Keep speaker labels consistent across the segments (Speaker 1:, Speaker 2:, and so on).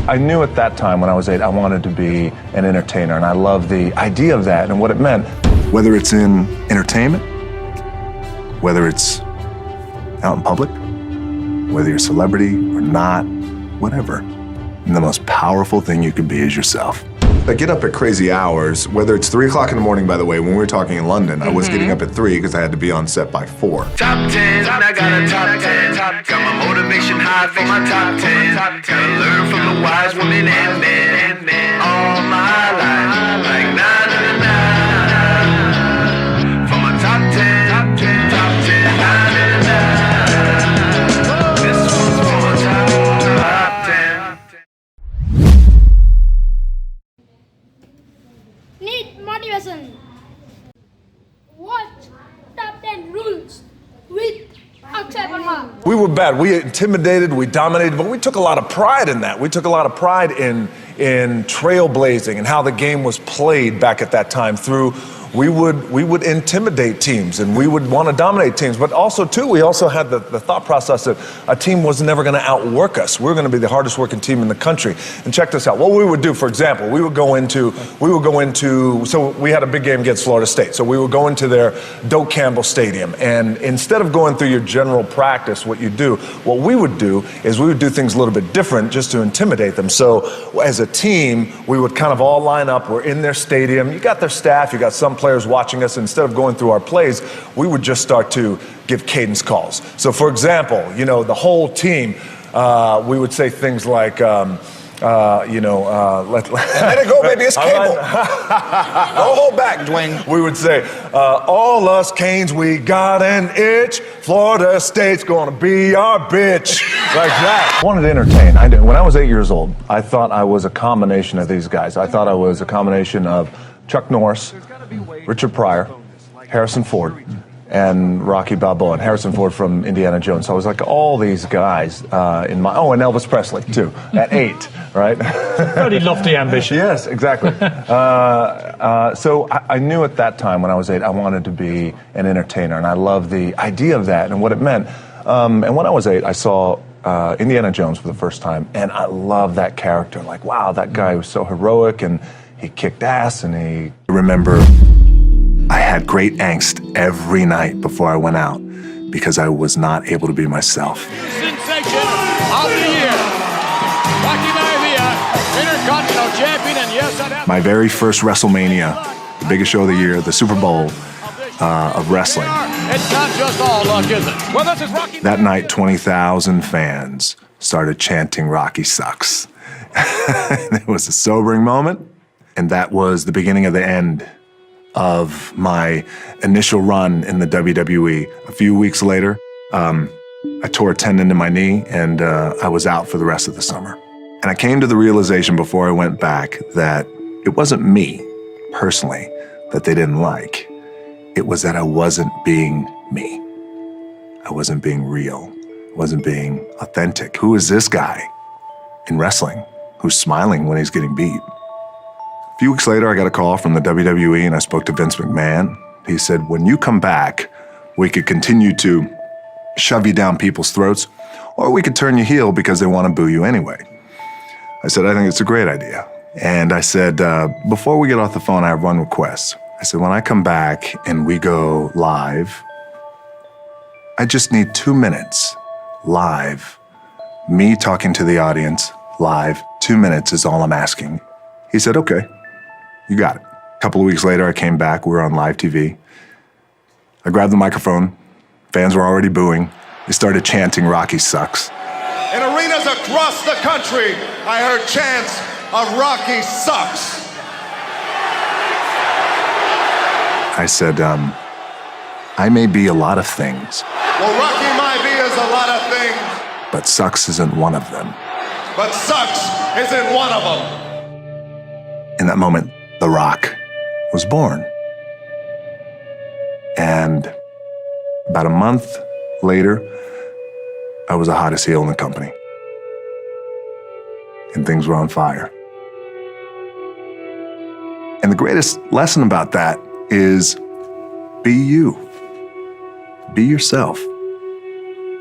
Speaker 1: I knew at that time when I was 8, I wanted to be an entertainer, and I loved the idea of that and what it meant. Whether it's in entertainment, whether it's out in public, whether you're a celebrity or not, whatever. And the most powerful thing you can be is yourself. I get up at crazy hours, whether it's 3 o'clock in the morning, by the way. When we were talking in London, I was getting up at 3 because I had to be on set by 4.
Speaker 2: Top 10, I got a top 10. Got my motivation high for my top 10. Gotta learn from the wise women and men. All my life, like 9 and 9. For my top 10, top 10, 9 and 9. This one's for my top 10.
Speaker 3: Need motivation. Watch Top 10 Rules with Akshay Parmar.
Speaker 1: We were bad. We intimidated, we dominated, but we took a lot of pride in that. We took a lot of pride in trailblazing and how the game was played back at that time through. We would intimidate teams and we would want to dominate teams, but also too, we also had the thought process that a team was never going to outwork us. We were going to be the hardest working team in the country. And check this out. What we would do, for example, we would go into, so we had a big game against Florida State. So we would go into their Doak Campbell Stadium, and instead of going through your general practice, what we would do is we would do things a little bit different just to intimidate them. So as a team, we would kind of all line up. We're in their stadium. You got their staff, you got some players watching us. Instead of going through our plays, we would just start to give cadence calls. So for example, the whole team, we would say things like, let
Speaker 4: it go, baby, it's Cable. Don't hold back, Dwayne.
Speaker 1: We would say, all us Canes, we got an itch. Florida State's gonna be our bitch. Like that. I wanted to entertain. When I was 8 years old, I thought I was a combination of these guys. I thought I was a combination of Chuck Norris, Richard Pryor, Harrison Ford, and Rocky Balboa, and Harrison Ford from Indiana Jones. So I was like all these guys and Elvis Presley too, at 8, right?
Speaker 5: Pretty lofty ambition.
Speaker 1: Yes, exactly. So I knew at that time when I was 8, I wanted to be an entertainer, and I loved the idea of that and what it meant. And when I was 8, I saw Indiana Jones for the first time, and I loved that character. Like, wow, that guy was so heroic, and he kicked ass, and he... Remember, I had great angst every night before I went out because I was not able to be myself.
Speaker 6: Sensation of the year, Rocky Maivia, Intercontinental Champion, and yes,
Speaker 1: my very first WrestleMania, the biggest show of the year, the Super Bowl of wrestling.
Speaker 6: It's not just all luck, is it? Well, this is Rocky.
Speaker 1: That night, 20,000 fans started chanting "Rocky sucks." It was a sobering moment. And that was the beginning of the end of my initial run in the WWE. A few weeks later, I tore a tendon in my knee, and I was out for the rest of the summer. And I came to the realization before I went back that it wasn't me, personally, that they didn't like. It was that I wasn't being me. I wasn't being real. I wasn't being authentic. Who is this guy in wrestling who's smiling when he's getting beat? A few weeks later, I got a call from the WWE, and I spoke to Vince McMahon. He said, when you come back, we could continue to shove you down people's throats, or we could turn you heel because they want to boo you anyway. I said, I think it's a great idea. And I said, before we get off the phone, I have one request. I said, when I come back and we go live, I just need 2 minutes live. Me talking to the audience live, 2 minutes is all I'm asking. He said, okay. You got it. A couple of weeks later, I came back. We were on live TV. I grabbed the microphone. Fans were already booing. They started chanting, "Rocky sucks."
Speaker 4: In arenas across the country, I heard chants of "Rocky sucks."
Speaker 1: I said, I may be a lot of things.
Speaker 4: Well, Rocky Maivia is a lot of things.
Speaker 1: But sucks isn't one of them.
Speaker 4: But sucks isn't one of them.
Speaker 1: In that moment, The Rock was born. And about a month later, I was the hottest heel in the company. And things were on fire. And the greatest lesson about that is be you. Be yourself.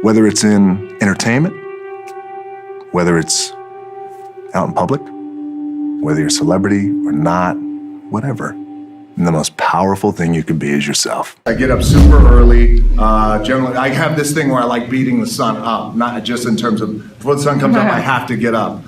Speaker 1: Whether it's in entertainment, whether it's out in public, whether you're a celebrity or not, whatever. And the most powerful thing you can be is yourself.
Speaker 4: I get up super early. Generally, I have this thing where I like beating the sun up, not just in terms of before the sun comes up, I have to get up.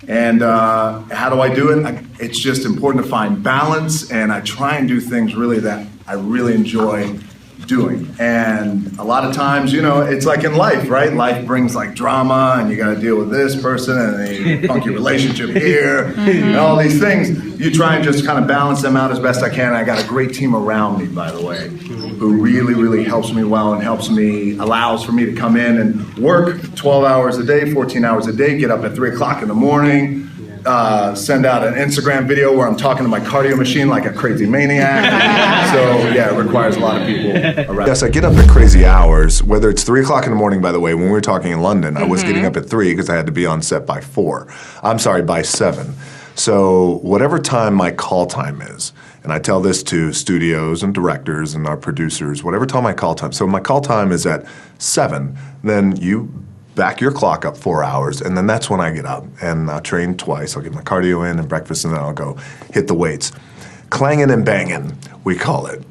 Speaker 4: And how do I do it? It's just important to find balance, and I try and do things really that I really enjoy doing. And a lot of times, you know, it's like in life, right? Life brings like drama, and you got to deal with this person and a funky relationship here, and all these things. You try and just kind of balance them out as best I can. I got a great team around me, by the way, who really, really helps me well and allows for me to come in and work 12 hours a day, 14 hours a day, get up at 3 o'clock in the morning, send out an Instagram video where I'm talking to my cardio machine like a crazy maniac. So yeah, it requires a lot of people around.
Speaker 1: Yes, I get up at crazy hours, whether it's 3 o'clock in the morning, by the way. When we were talking in London, I was getting up at 3 because I had to be on set by 7. So whatever time my call time is, and I tell this to studios and directors and our producers, whatever time my call time. So my call time is at 7, then you back your clock up 4 hours, and then that's when I get up. And I'll train twice. I'll get my cardio in and breakfast, and then I'll go hit the weights. Clanging and banging, we call it.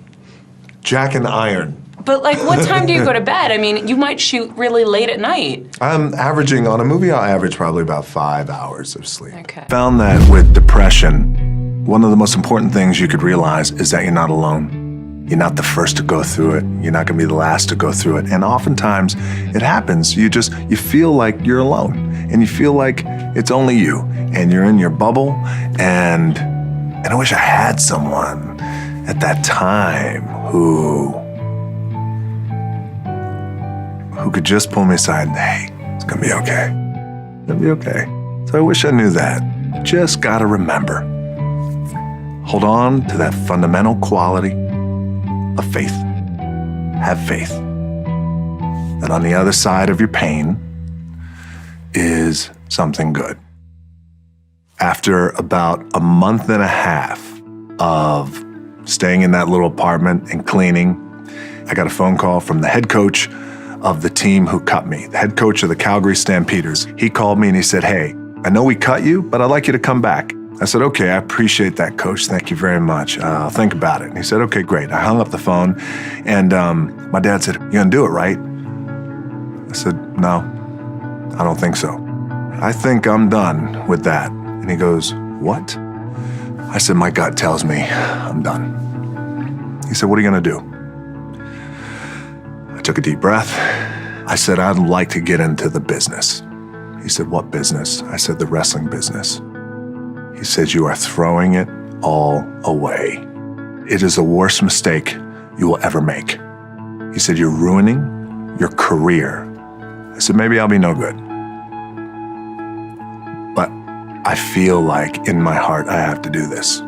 Speaker 1: Jack and iron.
Speaker 7: But like, what time do you go to bed? I mean, you might shoot really late at night.
Speaker 1: I'm averaging, on a movie, I'll average probably about 5 hours of sleep.
Speaker 7: Okay.
Speaker 1: Found that with depression, one of the most important things you could realize is that you're not alone. You're not the first to go through it. You're not gonna be the last to go through it. And oftentimes it happens. You feel like you're alone, and you feel like it's only you, and you're in your bubble. And I wish I had someone at that time who could just pull me aside and, hey, it's gonna be okay. It's gonna be okay. So I wish I knew that. You just gotta remember, hold on to that fundamental quality of faith. Have faith that on the other side of your pain is something good. After about a month and a half of staying in that little apartment and cleaning, I got a phone call from the head coach of the team who cut me, the head coach of the Calgary Stampeders. He called me and he said, hey, I know we cut you, but I'd like you to come back. I said, okay, I appreciate that, coach. Thank you very much. I'll think about it. And he said, okay, great. I hung up the phone, and my dad said, you gonna do it, right? I said, no, I don't think so. I think I'm done with that. And he goes, what? I said, my gut tells me I'm done. He said, what are you gonna do? I took a deep breath. I said, I'd like to get into the business. He said, what business? I said, the wrestling business. He said, you are throwing it all away. It is the worst mistake you will ever make. He said, you're ruining your career. I said, maybe I'll be no good. But I feel like in my heart I have to do this.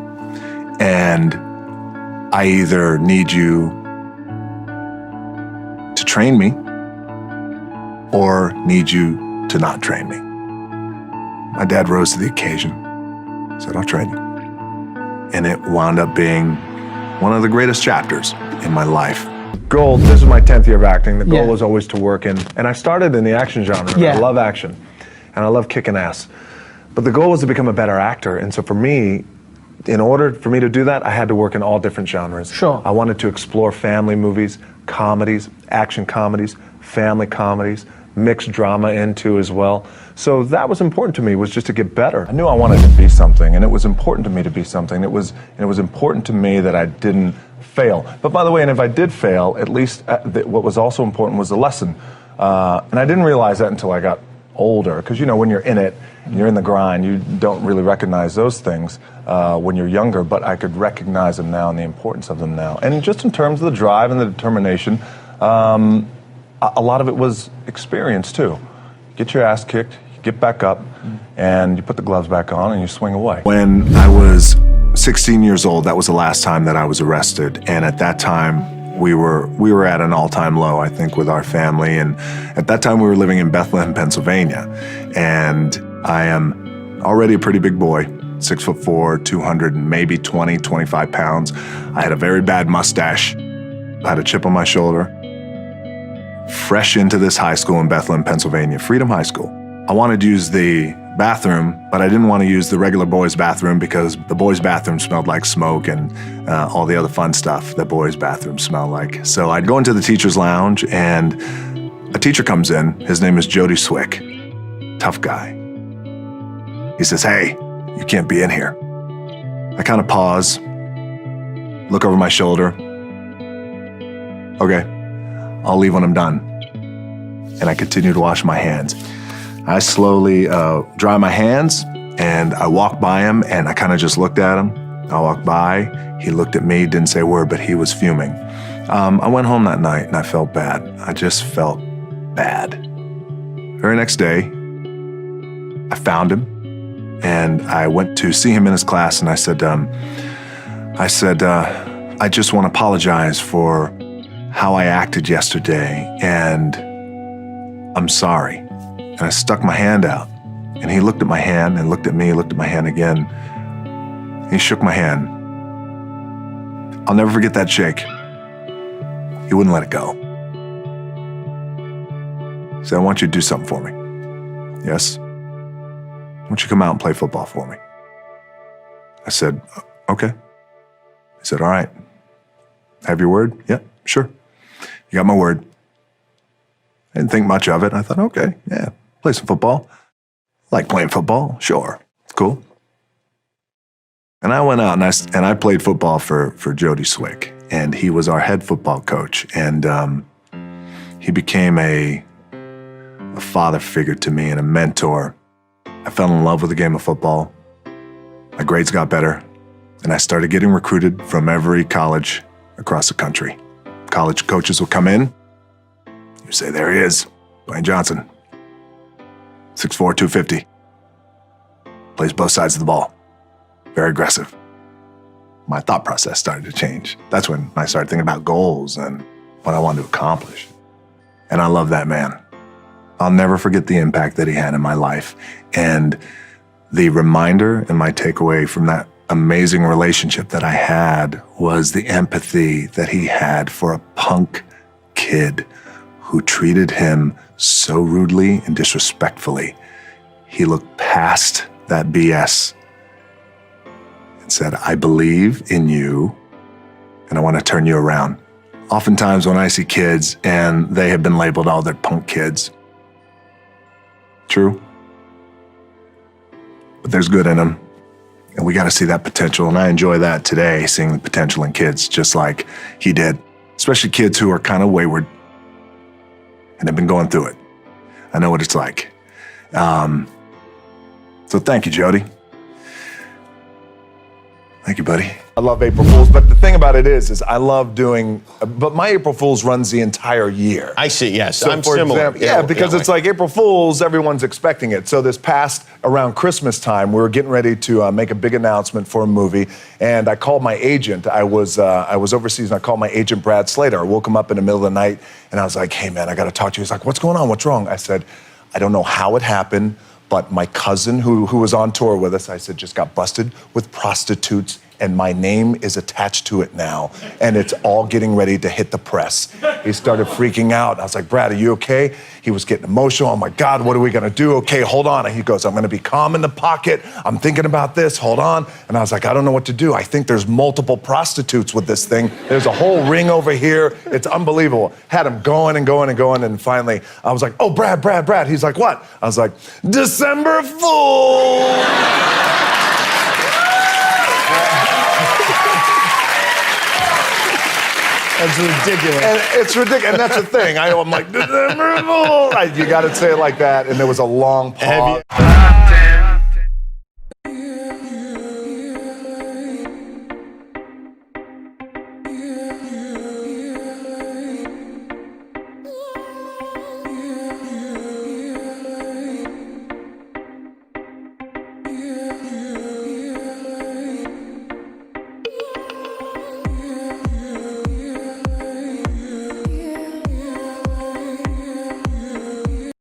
Speaker 1: And I either need you to train me or need you to not train me. My dad rose to the occasion. Said, I'll train you. And it wound up being one of the greatest chapters in my life. Goal, this is my 10th year of acting. The goal was always to work in, and I started in the action genre. I love action, and I love kicking ass. But the goal was to become a better actor, and so for me, in order for me to do that, I had to work in all different genres.
Speaker 8: Sure.
Speaker 1: I wanted to explore family movies, comedies, action comedies, family comedies, mixed drama into as well. So that was important to me, was just to get better. I knew I wanted to be something, and it was important to me to be something. It was important to me that I didn't fail. But by the way, and if I did fail, at least what was also important was the lesson. And I didn't realize that until I got older, because you know, when you're in it, and you're in the grind, you don't really recognize those things when you're younger, but I could recognize them now and the importance of them now. And just in terms of the drive and the determination, a lot of it was experience too. Get your ass kicked, you get back up, and you put the gloves back on and you swing away. When I was 16 years old, that was the last time that I was arrested. And at that time, we were at an all-time low, I think, with our family. And at that time, we were living in Bethlehem, Pennsylvania. And I am already a pretty big boy, 6'4", 200, maybe 20, 25 pounds. I had a very bad mustache. I had a chip on my shoulder. Fresh into this high school in Bethlehem, Pennsylvania, Freedom High School. I wanted to use the bathroom, but I didn't want to use the regular boys' bathroom because the boys' bathroom smelled like smoke and all the other fun stuff that boys' bathrooms smell like. So I'd go into the teacher's lounge, and a teacher comes in. His name is Jody Swick. Tough guy. He says, "Hey, you can't be in here." I kind of pause, look over my shoulder. Okay, I'll leave when I'm done. And I continue to wash my hands. I slowly dry my hands, and I walk by him, and I kind of just looked at him. I walked by, he looked at me, didn't say a word, but he was fuming. I went home that night, and I felt bad. I just felt bad. Very next day, I found him, and I went to see him in his class, and I said, I just want to apologize for how I acted yesterday, and I'm sorry. And I stuck my hand out, and he looked at my hand and looked at me, looked at my hand again. He shook my hand. I'll never forget that shake. He wouldn't let it go. He said, "I want you to do something for me." "Yes." "I want you to come out and play football for me." I said, "Okay." He said, "All right. Have your word?" "Yeah, sure." "You got my word." I didn't think much of it. I thought, okay, yeah, play some football. Like playing football? Sure, it's cool. And I went out and I played football for Jody Swick, and he was our head football coach, and he became a father figure to me and a mentor. I fell in love with the game of football. My grades got better, and I started getting recruited from every college across the country. College coaches will come in. You say, "There he is, Dwayne Johnson, 6'4", 250. Plays both sides of the ball. Very aggressive." My thought process started to change. That's when I started thinking about goals and what I wanted to accomplish. And I love that man. I'll never forget the impact that he had in my life. And the reminder and my takeaway from that amazing relationship that I had was the empathy that he had for a punk kid who treated him so rudely and disrespectfully. He looked past that BS and said, "I believe in you, and I want to turn you around." Oftentimes when I see kids and they have been labeled, "Oh, they're punk kids." True. But there's good in them, and we got to see that potential, and I enjoy that today, seeing the potential in kids just like he did, especially kids who are kind of wayward and have been going through it. I know what it's like. So thank you, Jody. Thank you, buddy. I love April Fools, but the thing about it is I love doing, but my April Fools runs the entire year.
Speaker 8: I see, yes.
Speaker 1: So
Speaker 8: I'm
Speaker 1: for
Speaker 8: similar.
Speaker 1: example, yeah, because it's like April Fools, everyone's expecting it. So this past, around Christmas time, we were getting ready to make a big announcement for a movie, and I called my agent. I was overseas, and I called my agent, Brad Slater. I woke him up in the middle of the night, and I was like, "Hey, man, I got to talk to you." He's like, "What's going on? What's wrong?" I said, "I don't know how it happened, but my cousin who was on tour with us," I said, "just got busted with prostitutes, and my name is attached to it now, and it's all getting ready to hit the press." He started freaking out. I was like, "Brad, are you okay?" He was getting emotional. "Oh my God, what are we gonna do?" "Okay, hold on." And he goes, "I'm gonna be calm in the pocket. I'm thinking about this, hold on." And I was like, "I don't know what to do. I think there's multiple prostitutes with this thing. There's a whole ring over here. It's unbelievable." Had him going and going and going, and finally, I was like, "Oh, Brad." He's like, "What?" I was like, "December Fool!"
Speaker 8: That's ridiculous.
Speaker 1: And it's ridiculous, and that's the thing. I'm like, "December Fool!" You got to say it like that, and there was a long pause.